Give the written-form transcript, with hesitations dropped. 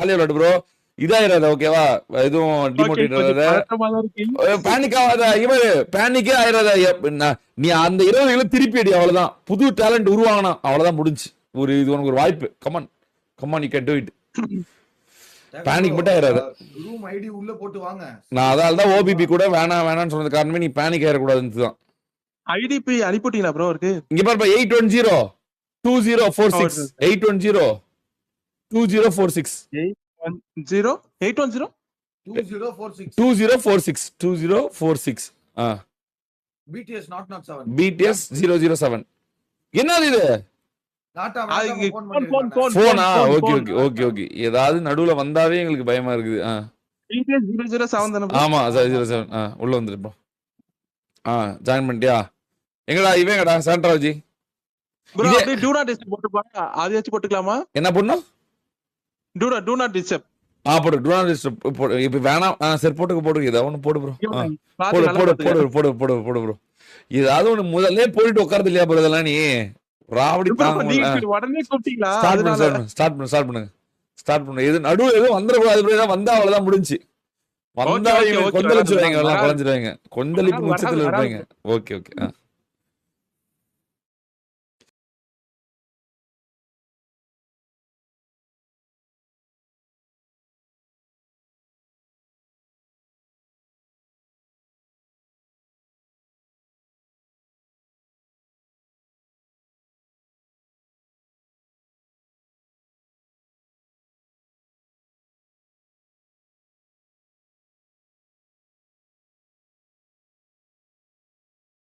bro இதாயிராத ஓகேவா எதுவும் demotivate ஆகாத பேனிக் ஆகாத இவரு பேனிக்கே ஆயிராத நீ அந்த 20 திருப்பி அடி அவ்வளவுதான் புது டேலண்ட் உருவாகணும் அவ்வளவுதான் முடிஞ்சு ஒரு இது உனக்கு ஒரு வாய்ப்பு come on you can to it panic மட்டும் ஆயிராத ரூம் ஐடி உள்ள போட்டு வாங்க நான் அதால தான் ஓபிபி கூட வேணாம்னு சொன்னது காரணமே நீ பேனிக் ஆயிர கூடாதுன்னு தான் ஐடிபி அனுப்பிட்டீங்களா ப்ரோ இருக்கு இங்க பாருப்பா 810 2046 810 2046 810 2046 2046 BTS not 7 BTS 007 என்னது இது போனா ஓகே ஓகே ஓகே ஓகே ஏதாவது நடுவுல வந்தாவே எங்களுக்கு பயமா இருக்குது ஆமா 007 உள்ள வந்துருப்போம் ஜாயின் பண்ணிட்டியா எங்கடா இவங்கடா சாண்ட்ராஜி ப்ரோ அப்படியே டு நாட் டிஸ்டர்ப் போட்டு பாருங்க அது வச்சு போட்டுக்கலாமா என்ன பண்ணனும் டு நாட் டிஸ்டர்ப் போடு டு நாட் டிஸ்டர்ப் இப்ப வேணாம் சரி போட்டுக்க ஏதாவது ஒன்னு போடு ப்ரோ போடு ப்ரோ ஏதாவது ஒன்னு முதல்ல போயிட்டு உட்கார்றது இல்லையா ப்ரோ இதெல்லாம் நீ ராவடி உடனே கூப்பிட்டீங்களா ஸ்டார்ட் பண்ணுங்க இது நடுவுல எதுவும் வந்துடக்கூடாது ப்ரோ வந்தா அவ்வளவுதான் முடிஞ்சு வந்தா கொந்தளிச்சுவாங்க எல்லாம் குழஞ்சிருவாங்க கொந்தளிப்பு உச்சத்துல இருப்பாங்க ஓகே